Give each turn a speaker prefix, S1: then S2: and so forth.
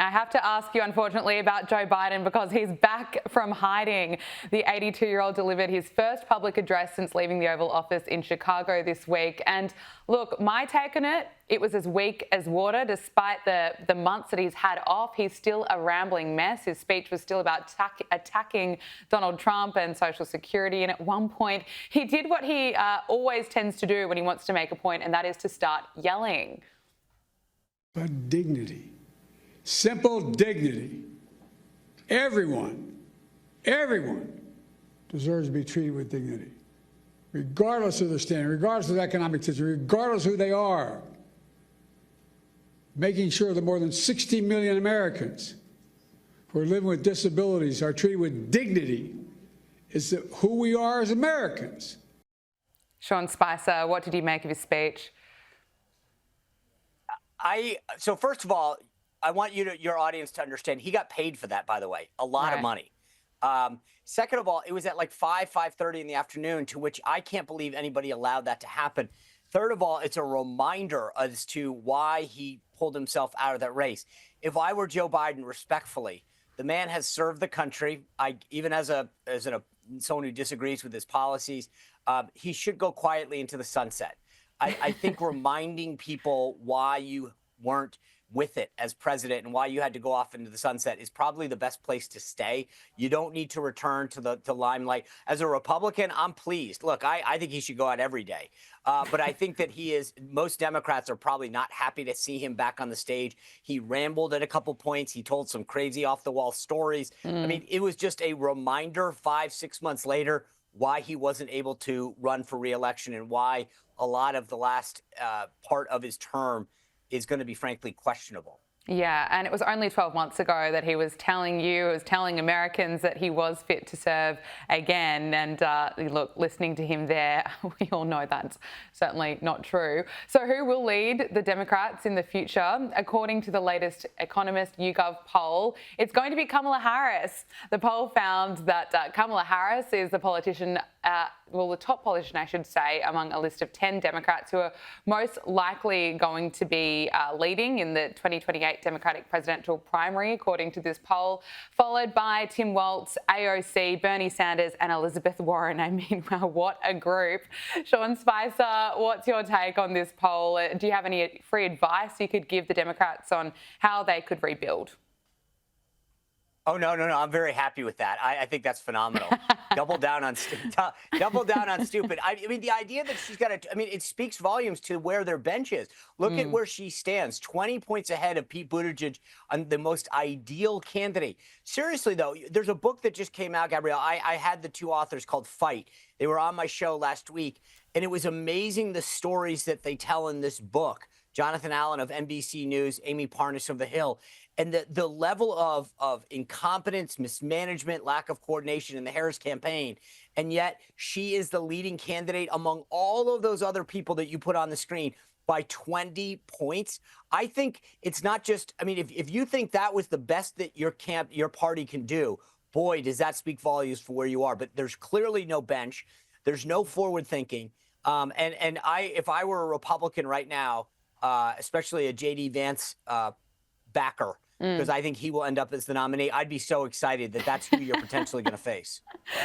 S1: I have to ask you, unfortunately, about Joe Biden because he's back from hiding. The 82-year-old delivered his first public address since leaving the Oval Office in Chicago this week. And look, my take on it, it was as weak as water. Despite the months that he's had off, he's still a rambling mess. His speech was still about attacking Donald Trump and Social Security. And at one point, he did what he always tends to do when he wants to make a point, and that is to start yelling.
S2: But dignity, simple dignity. Everyone deserves to be treated with dignity, regardless of their standing, regardless of the economic situation, regardless of who they are. Making sure that more than 60 million Americans who are living with disabilities are treated with dignity is who we are as Americans.
S1: Sean Spicer, what did you make of his speech?
S3: So first of all, I want your audience to understand he got paid for that, by the way, a lot of money. Second of all, it was at like 5:30 in the afternoon, to which I can't believe anybody allowed that to happen. Third of all, it's a reminder as to why he pulled himself out of that race. If I were Joe Biden, respectfully, the man has served the country. Even as someone who disagrees with his policies, he should go quietly into the sunset. I think reminding people why you weren't with it as president and why you had to go off into the sunset is probably the best place to stay. You don't need to return to the limelight. As a Republican, I'm pleased. Look, I think he should go out every day. But I think that most Democrats are probably not happy to see him back on the stage. He rambled at a couple points. He told some crazy off-the-wall stories. I mean, it was just a reminder 5-6 months later why he wasn't able to run for re-election and why a lot of the last part of his term is going to be, frankly, questionable.
S1: Yeah, and it was only 12 months ago that he was telling Americans that he was fit to serve again. And look, listening to him there, we all know that's certainly not true. So who will lead the Democrats in the future? According to the latest Economist YouGov poll, it's going to be Kamala Harris. The poll found that Kamala Harris is the politician, the top politician, I should say, among a list of 10 Democrats who are most likely going to be leading in the 2028 Democratic presidential primary, according to this poll, followed by Tim Walz, AOC, Bernie Sanders and Elizabeth Warren. I mean, wow, what a group. Sean Spicer, what's your take on this poll? Do you have any free advice you could give the Democrats on how they could rebuild?
S3: Oh, no. I'm very happy with that. I think that's phenomenal. Double down on stupid. I mean, the idea that she's got to, I mean, it speaks volumes to where their bench is. Look at where she stands, 20 points ahead of Pete Buttigieg on the most ideal candidate. Seriously, though, there's a book that just came out, Gabriella. I had the two authors called Fight. They were on my show last week, and it was amazing the stories that they tell in this book. Jonathan Allen of NBC News, Amy Parnas of The Hill. And the level of incompetence, mismanagement, lack of coordination in the Harris campaign. And yet she is the leading candidate among all of those other people that you put on the screen by 20 points. I think it's not just, I mean, if you think that was the best that your party can do, boy, does that speak volumes for where you are. But there's clearly no bench. There's no forward thinking. If I were a Republican right now, especially a J.D. Vance backer, because I think he will end up as the nominee, I'd be so excited that that's who you're potentially going to face.